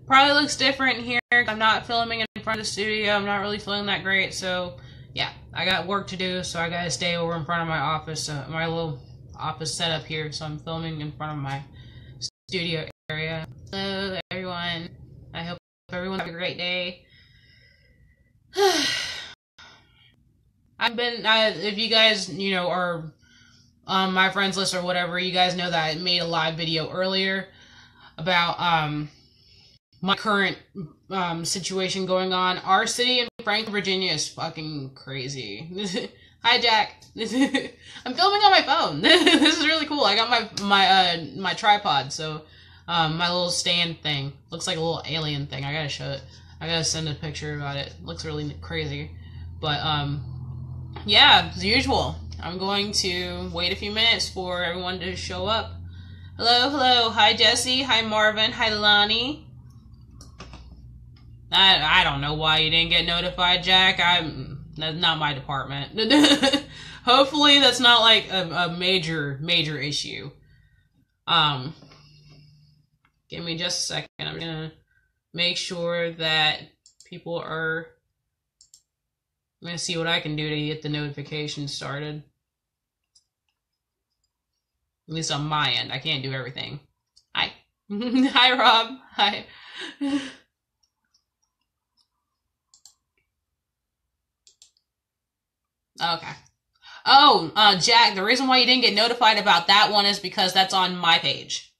Probably looks different here. I'm not filming in front of the studio. I'm not really feeling that great, so yeah, I got work to do, so I gotta stay over in front of my office, my little office setup here, so I'm filming in front of my studio area. Hello, everyone. I hope everyone has a great day. If you guys, are on my friends list or whatever, you guys know that I made a live video earlier about, my current situation going on. Our city in Franklin, Virginia is fucking crazy. Hi, Jack. I'm filming on my phone. This is really cool. I got my tripod, so my little stand thing looks like a little alien thing. I gotta show it. I gotta send a picture about it. It looks really crazy. But yeah, as usual, I'm going to wait a few minutes for everyone to show up. Hello, hello. Hi, Jesse. Hi, Marvin. Hi, Lonnie. I don't know why you didn't get notified, Jack. That's not my department. Hopefully that's not like a major issue. Give me just a second. I'm gonna make sure that people are... I'm gonna see what I can do to get the notifications started. At least on my end. I can't do everything. Hi. Hi, Rob. Hi. Okay. Oh, Jack, the reason why you didn't get notified about that one is because that's on my page.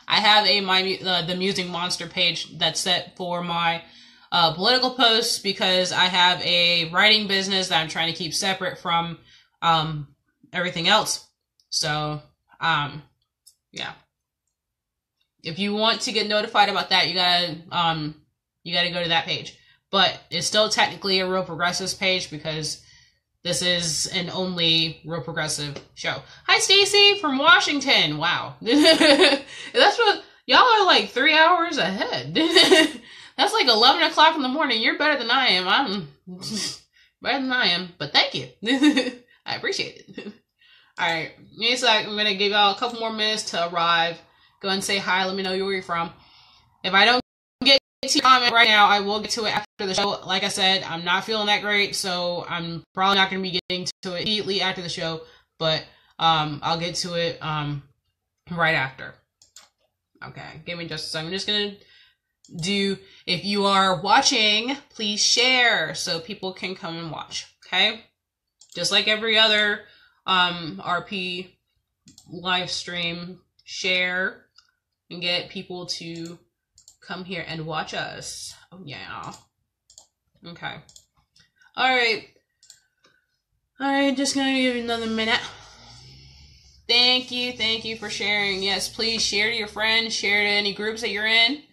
I have the Musing Monster page that's set for my political posts because I have a writing business that I'm trying to keep separate from everything else. So, yeah. If you want to get notified about that, you gotta go to that page. But it's still technically a Real Progressives page because this is an only Real Progressive show. Hi, Stacy from Washington. Wow. That's what... Y'all are like 3 hours ahead. That's like 11 o'clock in the morning. You're better than I am. I'm better than I am. But thank you. I appreciate it. Alright. In a sec, I'm going to give y'all a couple more minutes to arrive. Go ahead and say hi. Let me know where you're from. If I don't get to your comment right now, I will get to it after the show. Like I said, I'm not feeling that great, so I'm probably not going to be getting to it immediately after the show, but I'll get to it right after. Okay, give me just a second. I'm just going to do, if you are watching, please share so people can come and watch, okay? Just like every other RP live stream, share and get people to come here and watch us. Oh, yeah. Okay. Alright. Alright, just gonna give you another minute. Thank you for sharing. Yes, please share to your friends, share to any groups that you're in.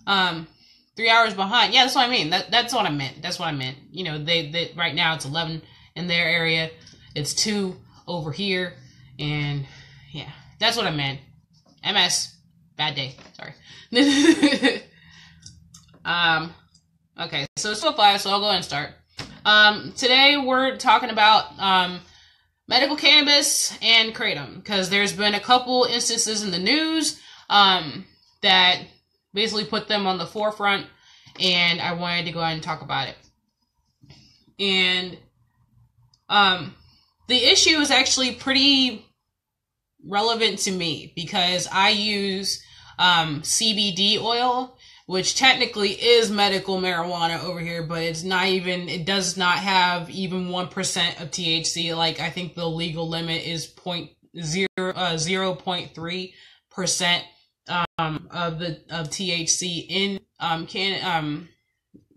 3 hours behind. Yeah, that's what I mean. That's what I meant. That's what I meant. You know, they right now it's 11 in their area. It's 2 over here. And yeah, that's what I meant. MS. Bad day. Sorry. Okay, so it's still 5, so I'll go ahead and start. Today we're talking about medical cannabis and kratom, because there's been a couple instances in the news that basically put them on the forefront, and I wanted to go ahead and talk about it. And the issue is actually pretty relevant to me because I use CBD oil, which technically is medical marijuana over here, but it's not even, it does not have even 1% of THC. Like, I think the legal limit is 0.3% of THC in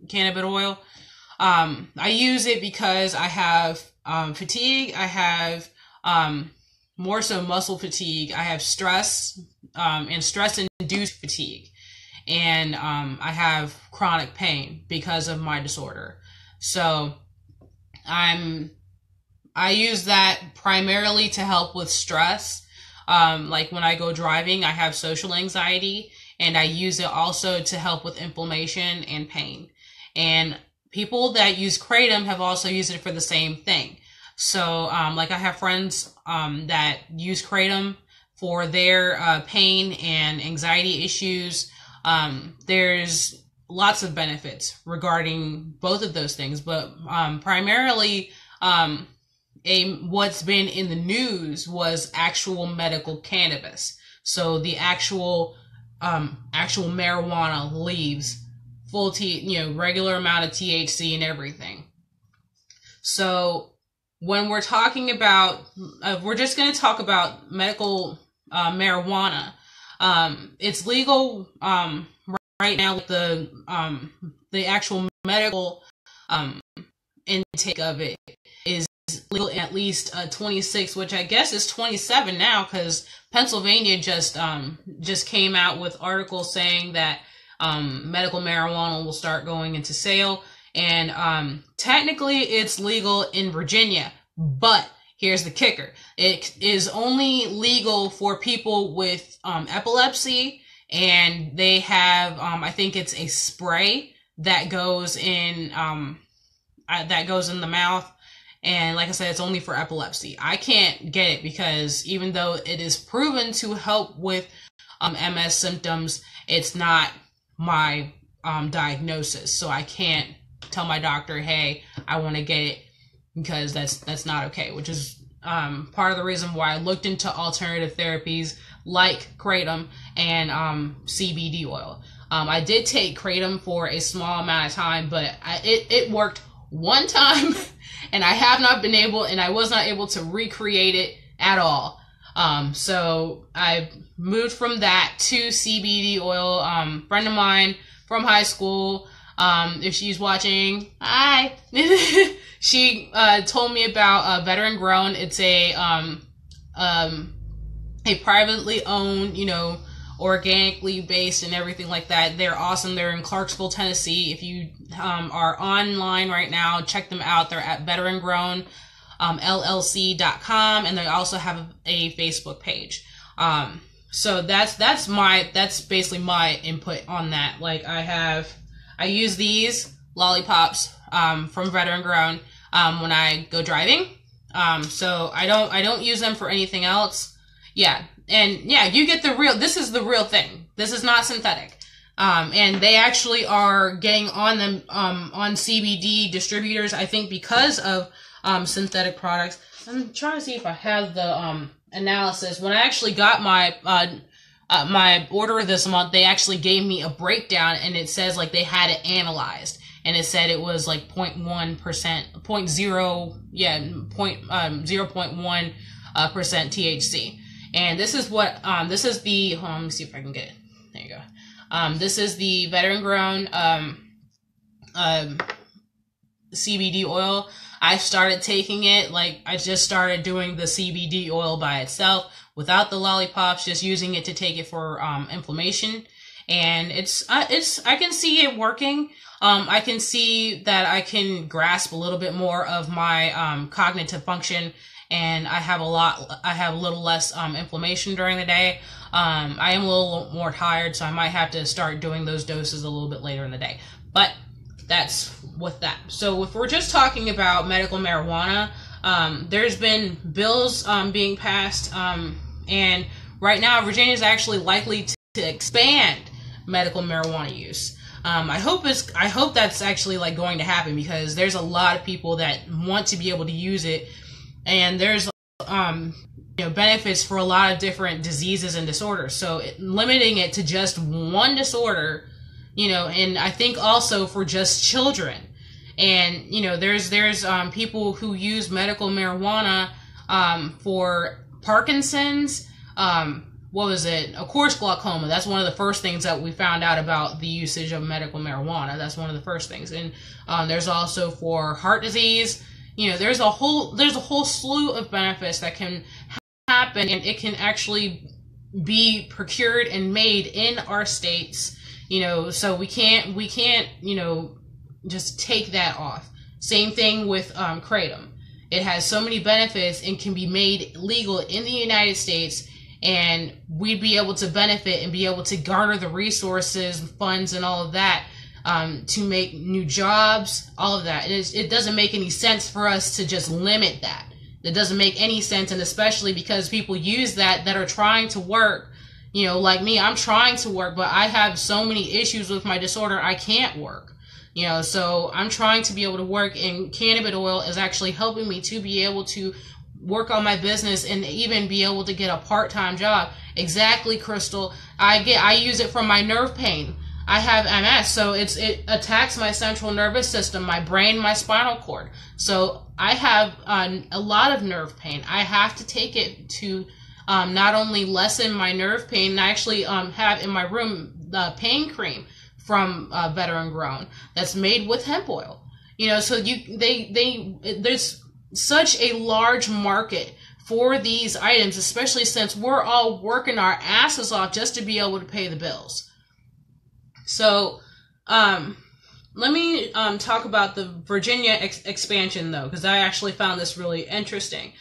cannabis oil. I use it because I have fatigue. I have more so muscle fatigue. I have stress and stress-induced fatigue. And I have chronic pain because of my disorder. So I use that primarily to help with stress. Like when I go driving, I have social anxiety, and I use it also to help with inflammation and pain. And people that use kratom have also used it for the same thing. So like I have friends that use kratom for their pain and anxiety issues. There's lots of benefits regarding both of those things, but primarily what's been in the news was actual medical cannabis. So the actual marijuana leaves regular amount of THC and everything. So when we're talking about, we're just going to talk about medical marijuana. It's legal right now with the actual medical intake of it is legal in at least 26, which I guess is 27 now, because Pennsylvania just came out with articles saying that medical marijuana will start going into sale. And technically it's legal in Virginia, but here's the kicker. It is only legal for people with epilepsy, and they have, I think it's a spray that goes in the mouth. And like I said, it's only for epilepsy. I can't get it because even though it is proven to help with MS symptoms, it's not my diagnosis. So I can't tell my doctor, hey, I want to get it, because that's not okay, which is part of the reason why I looked into alternative therapies like Kratom and CBD oil. I did take Kratom for a small amount of time, but it worked one time and I was not able to recreate it at all. So I moved from that to CBD oil. Friend of mine from high school, if she's watching, hi. She told me about Veteran Grown. It's a privately owned, organically based and everything like that. They're awesome. They're in Clarksville, Tennessee. If you are online right now, check them out. They're at Veteran Grown LLC.com, and they also have a Facebook page. So that's basically my input on that. Like I use these lollipops from Veteran Grown when I go driving. So I don't use them for anything else. Yeah. And yeah, you get this is the real thing. This is not synthetic. And they actually are getting on them, on CBD distributors, I think, because of, synthetic products. I'm trying to see if I have the, analysis. When I actually got my order this month, they actually gave me a breakdown, and it says like they had it analyzed, and it said it was like 0.1%, 0.1% THC. And this is what, this is the, let me see if I can get it. There you go. This is the Veteran Grown, CBD oil. I started taking it, like, I just started doing the CBD oil by itself without the lollipops, just using it to take it for, inflammation. And I can see it working. I can see that I can grasp a little bit more of my, cognitive function, and I have a little less inflammation during the day. I am a little more tired, so I might have to start doing those doses a little bit later in the day. But that's with that. So if we're just talking about medical marijuana, there's been bills being passed, and right now Virginia is actually likely to expand medical marijuana use. I hope that's actually like going to happen, because there's a lot of people that want to be able to use it. And there's, benefits for a lot of different diseases and disorders. So limiting it to just one disorder, and I think also for just children. And, there's people who use medical marijuana, for Parkinson's, what was it? Of course, glaucoma. That's one of the first things that we found out about the usage of medical marijuana. That's one of the first things. And, there's also for heart disease. There's a whole slew of benefits that can happen, and it can actually be procured and made in our states, so we can't, just take that off. Same thing with, Kratom. It has so many benefits and can be made legal in the United States, and we'd be able to benefit and be able to garner the resources, funds, and all of that, to make new jobs, all of that. It doesn't make any sense for us to just limit that. It doesn't make any sense, and especially because people use that are trying to work, You know, like me, I'm trying to work, but I have so many issues with my disorder, I can't work. You know, so I'm trying to be able to work, and cannabis oil is actually helping me to be able to work on my business and even be able to get a part-time job. Exactly, Crystal. I use it for my nerve pain. I have MS, so it attacks my central nervous system, my brain, my spinal cord. So I have a lot of nerve pain. I have to take it to not only lessen my nerve pain. I actually have in my room the pain cream from Veteran Grown that's made with hemp oil. You know, so there's such a large market for these items, especially since we're all working our asses off just to be able to pay the bills. So, let me talk about the Virginia expansion, though, because I actually found this really interesting.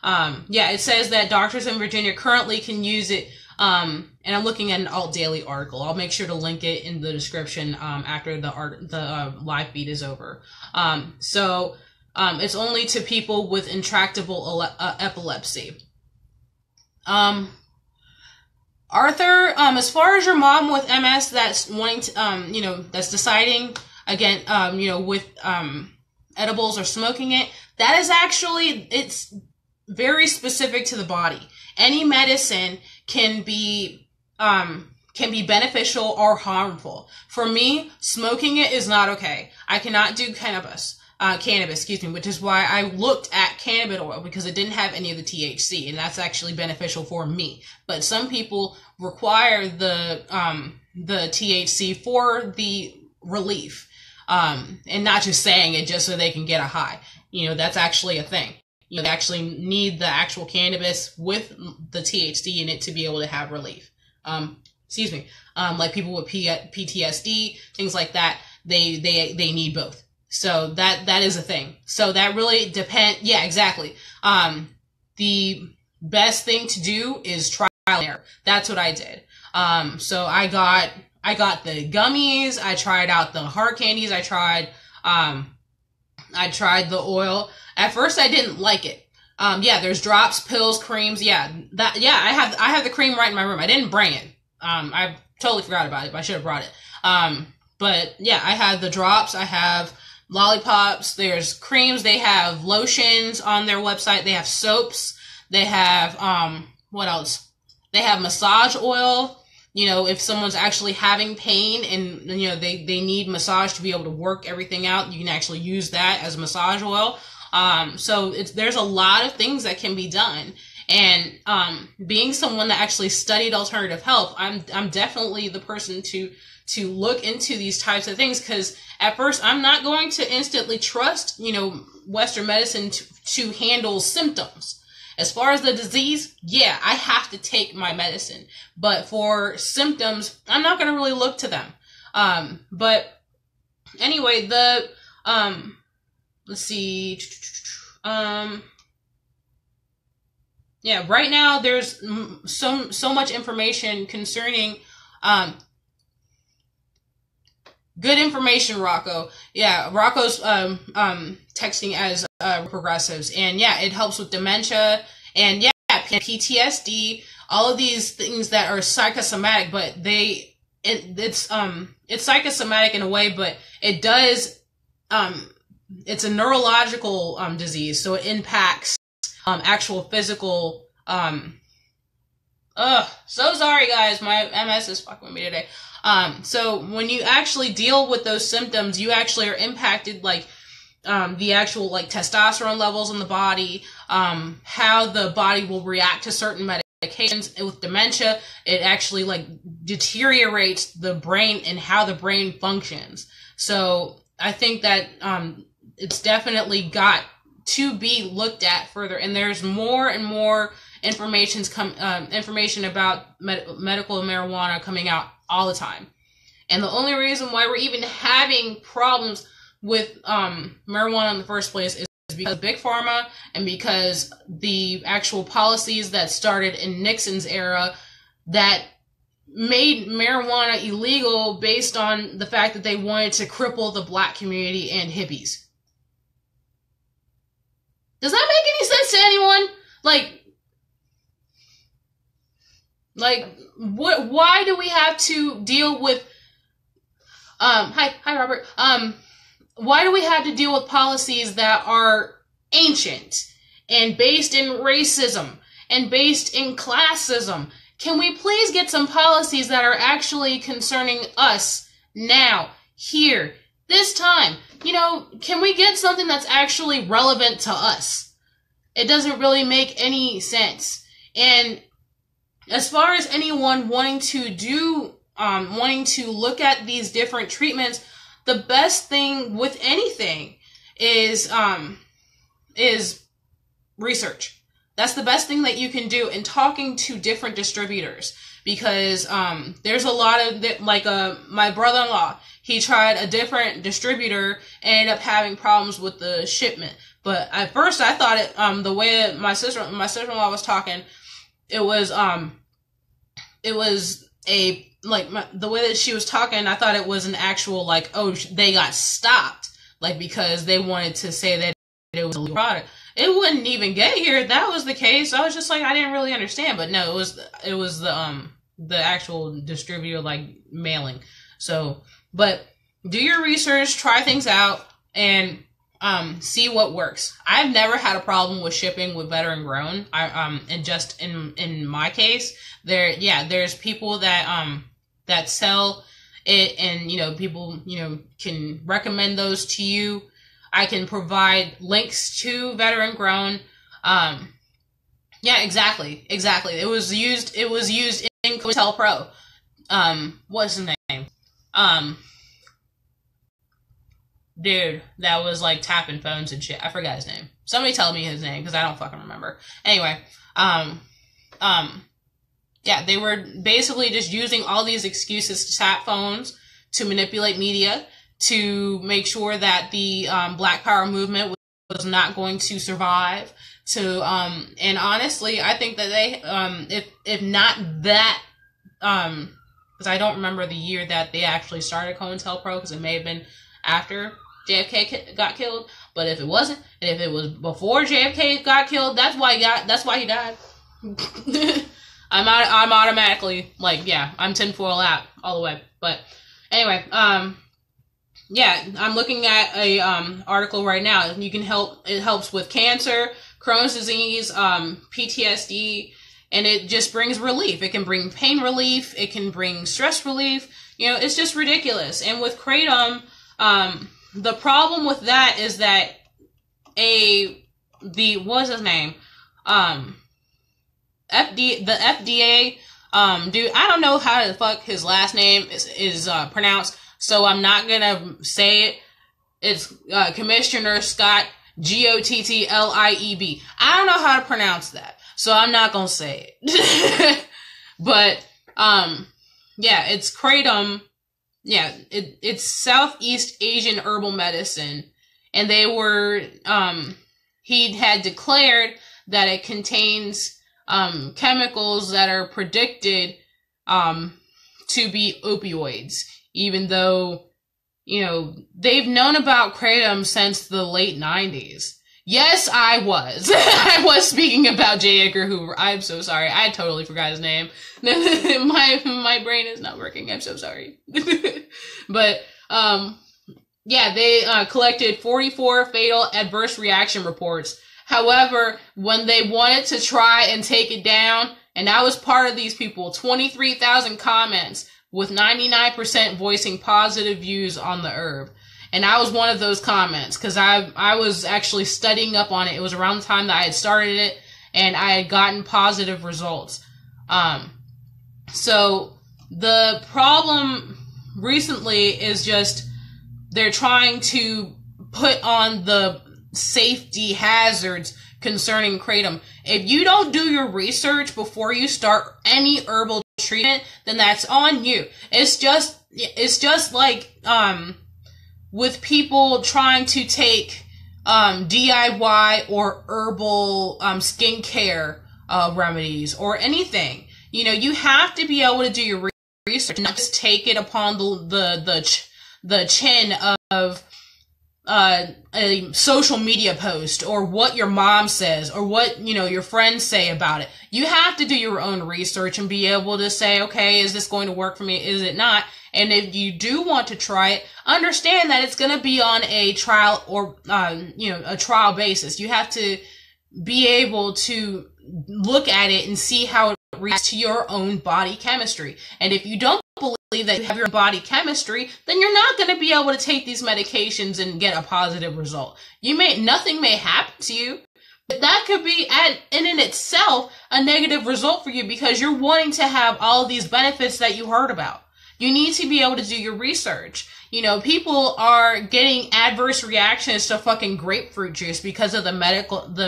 Yeah, it says that doctors in Virginia currently can use it, and I'm looking at an Alt Daily article. I'll make sure to link it in the description after the live feed is over. It's only to people with intractable epilepsy. Arthur, as far as your mom with MS that's wanting to, that's deciding again, with edibles or smoking it, that is actually, it's very specific to the body. Any medicine can be beneficial or harmful. For me, smoking it is not okay. I cannot do cannabis, which is why I looked at cannabis oil, because it didn't have any of the THC, and that's actually beneficial for me. But some people require the THC for the relief, and not just saying it just so they can get a high. You know, that's actually a thing. You know, they actually need the actual cannabis with the THC in it to be able to have relief. Like people with PTSD, things like that, they need both. So that is a thing. So that really depends. Yeah, exactly. The best thing to do is trial and error. That's what I did. So I got the gummies. I tried out the hard candies. I tried the oil. At first I didn't like it. There's drops, pills, creams. I have the cream right in my room. I didn't bring it. I totally forgot about it, but I should have brought it. But yeah, I have the drops. I have lollipops, there's creams, they have lotions on their website, they have soaps, they have, what else? They have massage oil. You know, if someone's actually having pain and, they need massage to be able to work everything out, you can actually use that as massage oil. So there's a lot of things that can be done. And, being someone that actually studied alternative health, I'm definitely the person to look into these types of things, because at first I'm not going to instantly trust, Western medicine to handle symptoms. As far as the disease, yeah, I have to take my medicine. But for symptoms, I'm not going to really look to them. But anyway, let's see. Right now there's so much information concerning, good information, Rocco. Yeah, Rocco's texting as progressives, and yeah, it helps with dementia and PTSD, all of these things that are psychosomatic, but it's psychosomatic in a way, but it does it's a neurological disease, so it impacts actual physical so sorry guys, my MS is fucking with me today. So when you actually deal with those symptoms, you actually are impacted, like, the actual, like, testosterone levels in the body, how the body will react to certain medications. And with dementia, it actually, like, deteriorates the brain and how the brain functions. So I think that, it's definitely got to be looked at further. And there's more and more information about medical marijuana coming out all the time. And the only reason why we're even having problems with marijuana in the first place is because of Big Pharma, and because the actual policies that started in Nixon's era that made marijuana illegal based on the fact that they wanted to cripple the black community and hippies. Does that make any sense to anyone? Like, Like, what? Why do we have to deal with? Hi, Robert. Why do we have to deal with policies that are ancient and based in racism and based in classism? Can we please get some policies that are actually concerning us now, here, this time? You know, can we get something that's actually relevant to us? It doesn't really make any sense. And as far as anyone wanting to look at these different treatments, the best thing with anything is research. That's the best thing that you can do in talking to different distributors, because there's a lot of my brother-in-law, he tried a different distributor and ended up having problems with the shipment. But at first I thought it the way my sister-in-law was talking, the way that she was talking, I thought it was an actual, like, oh, they got stopped, like, because they wanted to say that it was a legal product. It wouldn't even get here if that was the case. I was just like, I didn't really understand, but no, it was the actual distributor, like, mailing. So, but do your research, try things out, and see what works. I've never had a problem with shipping with veteran grown. And just in my case, there's people that sell it, and, you know, people, you know, can recommend those to you. I can provide links to veteran grown. Yeah, exactly. It was used in COINTELPRO. What's his name? Dude, that was like tapping phones and shit. I forgot his name. Somebody tell me his name, because I don't fucking remember. Anyway, yeah, they were basically just using all these excuses to tap phones, to manipulate media, to make sure that the Black Power movement was not going to survive. And honestly, I think that they, if not that, because I don't remember the year that they actually started COINTELPRO, because it may have been after JFK got killed. But if it wasn't, and if it was before JFK got killed, that's why he died. I'm automatically like, yeah, I'm tinfoil out all the way. But anyway, yeah, I'm looking at a article right now. It helps with cancer, Crohn's disease, PTSD, and it just brings relief. It can bring pain relief. It can bring stress relief. You know, it's just ridiculous. And with Kratom, the problem with that is that what's his name? The FDA, dude, I don't know how the fuck his last name is pronounced, so I'm not gonna say it. It's Commissioner Scott, Gottlib. I don't know how to pronounce that, so I'm not gonna say it. But yeah, it's Kratom. Yeah, it's Southeast Asian herbal medicine, and they were he had declared that it contains chemicals that are predicted to be opioids, even though, you know, they've known about Kratom since the late 90s. Yes, I was. I was speaking about J. Edgar Hoover. I'm so sorry. I totally forgot his name. My brain is not working. I'm so sorry. But, yeah, they collected 44 fatal adverse reaction reports. However, when they wanted to try and take it down, and I was part of these people, 23,000 comments with 99% voicing positive views on the herb. And I was one of those comments, because I was actually studying up on it. It was around the time that I had started it, and I had gotten positive results. So the problem recently is just they're trying to put on the safety hazards concerning Kratom. If you don't do your research before you start any herbal treatment, then that's on you. It's just like with people trying to take DIY or herbal skincare remedies or anything. You know, you have to be able to do your research, not just take it upon the chin of a social media post or what your mom says or what, your friends say about it. You have to do your own research and be able to say, okay, is this going to work for me? Is it not? And if you do want to try it, understand that it's going to be on a trial or, a trial basis. You have to be able to look at it and see how it reacts to your own body chemistry. And if you don't believe that you have your own body chemistry, then you're not going to be able to take these medications and get a positive result. Nothing may happen to you, but that could be in itself a negative result for you because you're wanting to have all of these benefits that you heard about. You need to be able to do your research. People are getting adverse reactions to fucking grapefruit juice because of the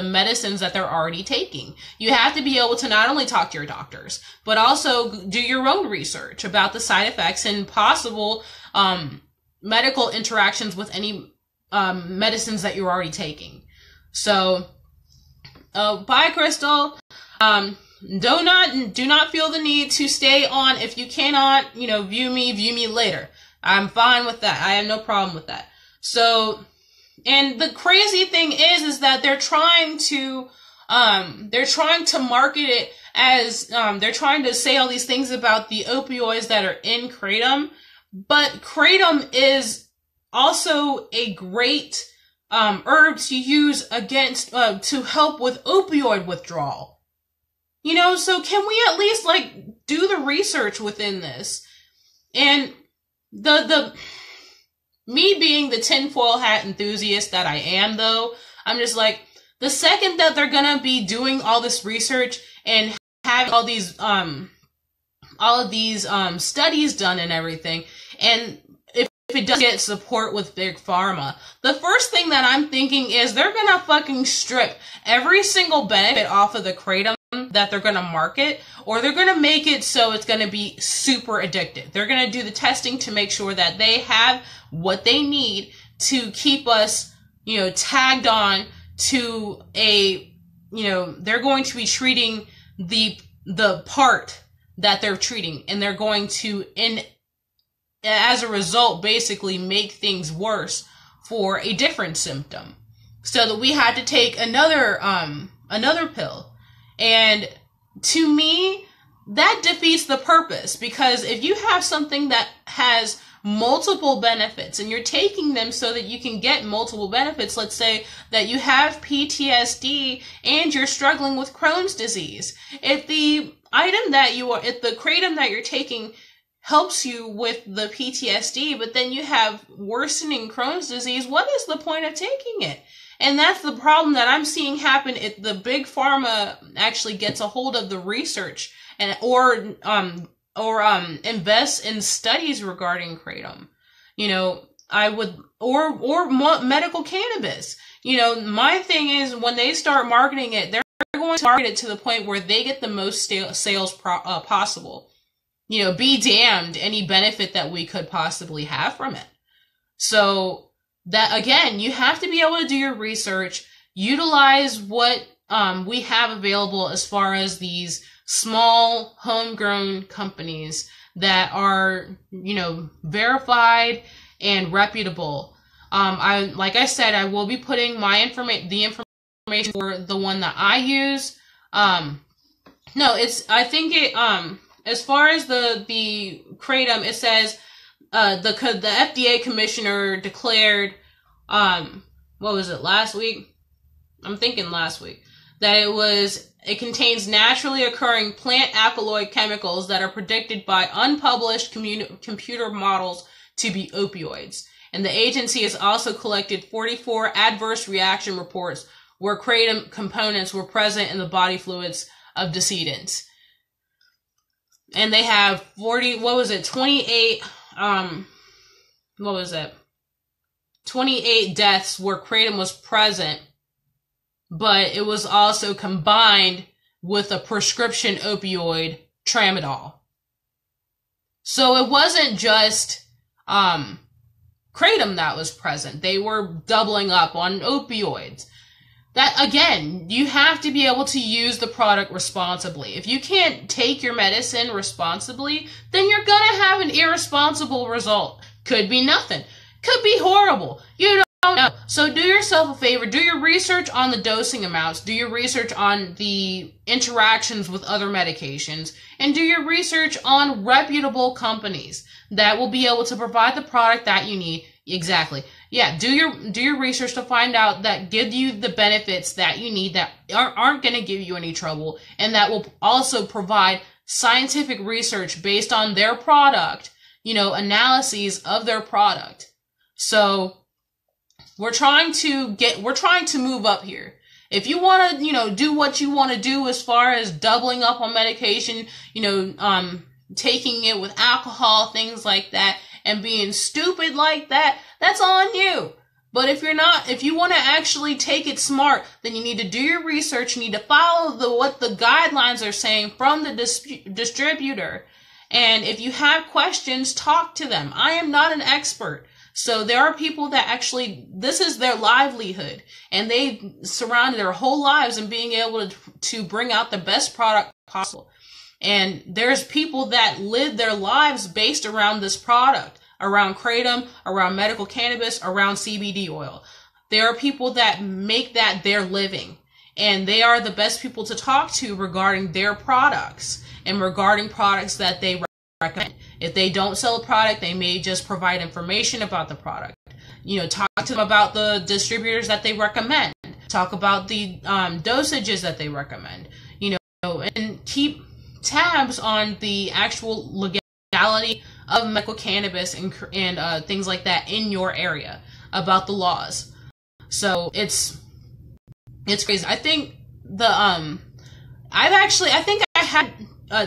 medicines that they're already taking. You have to be able to not only talk to your doctors, but also do your own research about the side effects and possible, medical interactions with any, medicines that you're already taking. So, bye, Crystal. Do not feel the need to stay on. If you cannot, view me later. I'm fine with that. I have no problem with that. So, and the crazy thing is that they're trying to market it as, they're trying to say all these things about the opioids that are in Kratom, but Kratom is also a great, herb to use against, to help with opioid withdrawal. So can we at least do the research within this? And me being the tinfoil hat enthusiast that I am though, I'm just the second that they're gonna be doing all this research and having all of these studies done and everything, and if it does get support with Big Pharma, the first thing that I'm thinking is they're gonna fucking strip every single benefit off of the Kratom that they're going to market, or they're going to make it so it's going to be super addictive. They're going to do the testing to make sure that they have what they need to keep us, tagged on to they're going to be treating the part that they're treating, and they're going to, as a result, basically make things worse for a different symptom. So that we had to take another pill. And to me, that defeats the purpose, because if you have something that has multiple benefits and you're taking them so that you can get multiple benefits, let's say that you have PTSD and you're struggling with Crohn's disease. If the Kratom that you're taking helps you with the PTSD, but then you have worsening Crohn's disease, what is the point of taking it? And that's the problem that I'm seeing happen if the Big Pharma actually gets a hold of the research or invests in studies regarding Kratom. Or medical cannabis. My thing is when they start marketing it, they're going to market it to the point where they get the most sales possible. Be damned any benefit that we could possibly have from it. So, that again, you have to be able to do your research, utilize what we have available as far as these small homegrown companies that are, verified and reputable. Like I said, I will be putting the information for the one that I use. As far as the Kratom, it says, the FDA commissioner declared, what was it, last week? I'm thinking last week, that it contains naturally occurring plant alkaloid chemicals that are predicted by unpublished computer models to be opioids. And the agency has also collected 44 adverse reaction reports where Kratom components were present in the body fluids of decedents. And they have 28 deaths where Kratom was present, but it was also combined with a prescription opioid, tramadol. So it wasn't just Kratom that was present. They were doubling up on opioids. That, again, you have to be able to use the product responsibly. If you can't take your medicine responsibly, then you're gonna have an irresponsible result. Could be nothing. Could be horrible. You know. So do yourself a favor. Do your research on the dosing amounts. Do your research on the interactions with other medications. And do your research on reputable companies that will be able to provide the product that you need. Exactly. Yeah, do your research to find out that give you the benefits that you need, that aren't going to give you any trouble, and that will also provide scientific research based on their product, analyses of their product. So we're trying to move up here. If you want to, do what you want to do as far as doubling up on medication, taking it with alcohol, things like that, and being stupid like that, that's on you. But if you want to actually take it smart, then you need to do your research. You need to follow what the guidelines are saying from the distributor. And if you have questions, talk to them. I am not an expert. So there are people that actually, this is their livelihood, and they surround their whole lives in being able to bring out the best product possible. And there's people that live their lives based around this product, around Kratom, around medical cannabis, around CBD oil. There are people that make that their living, and they are the best people to talk to regarding their products and regarding products that they recommend. If they don't sell a product, they may just provide information about the product. Talk to them about the distributors that they recommend. Talk about the dosages that they recommend. And keep tabs on the actual legality of medical cannabis and things like that in your area, about the laws. So it's crazy. I think I had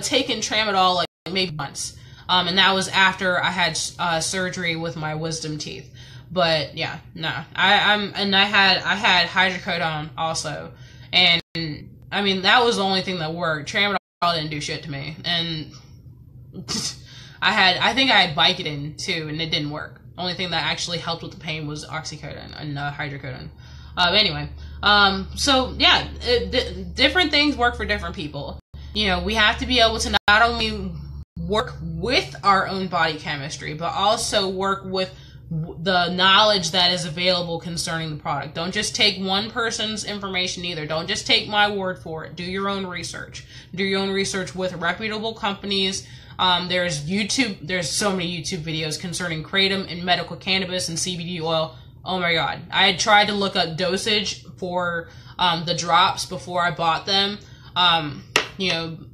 taken tramadol like maybe once. And that was after I had surgery with my wisdom teeth. But yeah, no, I had hydrocodone also, and I mean that was the only thing that worked. Tramadol didn't do shit to me, and I think I had Vicodin too, and it didn't work. Only thing that actually helped with the pain was oxycodone and hydrocodone. Anyway, so yeah, different things work for different people. We have to be able to not only work with our own body chemistry, but also work with the knowledge that is available concerning the product. Don't just take one person's information either. Don't just take my word for it. Do your own research. Do your own research with reputable companies. There's so many YouTube videos concerning Kratom and medical cannabis and CBD oil. Oh my god. I had tried to look up dosage for the drops before I bought them. I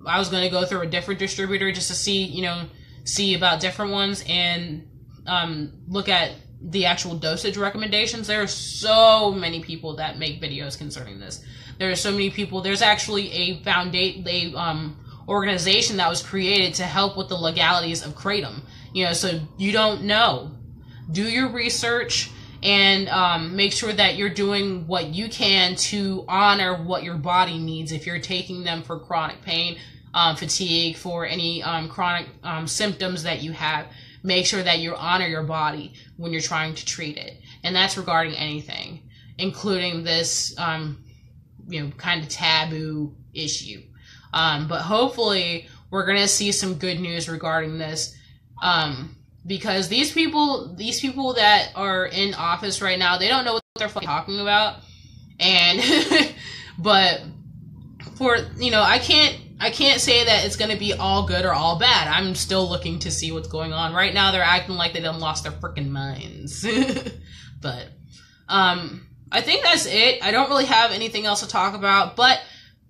was going to go through a different distributor just to see about different ones and look at the actual dosage recommendations. There are so many people that make videos concerning this. There are so many people. There's actually a organization that was created to help with the legalities of Kratom. So you don't know. Do your research and make sure that you're doing what you can to honor what your body needs. If you're taking them for chronic pain, fatigue, for any chronic symptoms that you have, make sure that you honor your body when you're trying to treat it. And that's regarding anything, including this kind of taboo issue. But hopefully we're going to see some good news regarding this. Because these people that are in office right now, they don't know what they're fucking talking about. And, but for, I can't say that it's going to be all good or all bad. I'm still looking to see what's going on. Right now, they're acting like they done lost their freaking minds. But, I think that's it. I don't really have anything else to talk about, but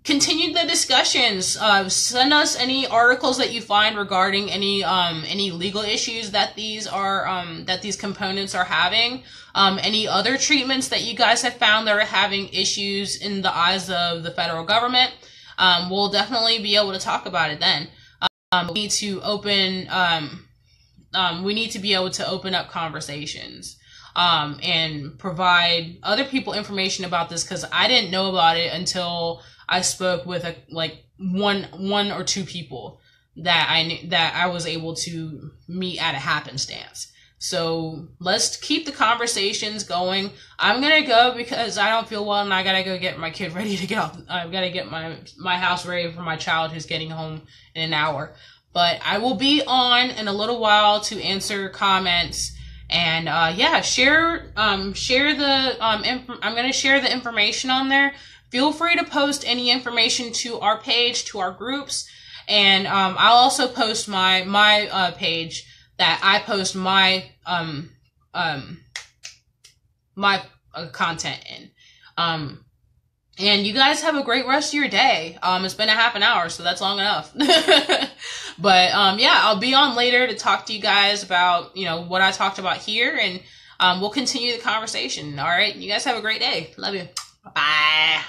continue the discussions. Send us any articles that you find regarding any legal issues that these components are having. Any other treatments that you guys have found that are having issues in the eyes of the federal government. We'll definitely be able to talk about it then. We need to be able to open up conversations. And provide other people information about this, because I didn't know about it until I spoke with one or two people that I was able to meet at a happenstance. So let's keep the conversations going. I'm gonna go because I don't feel well, and I gotta go get my kid ready to get off. I've gotta get my house ready for my child who's getting home in an hour. But I will be on in a little while to answer comments And yeah, share the I'm gonna share the information on there. Feel free to post any information to our page, to our groups, and I'll also post my page that I post my content in. And you guys have a great rest of your day. It's been a half an hour, so that's long enough. But yeah, I'll be on later to talk to you guys about, you know, what I talked about here, and we'll continue the conversation. All right, you guys have a great day. Love you. Bye.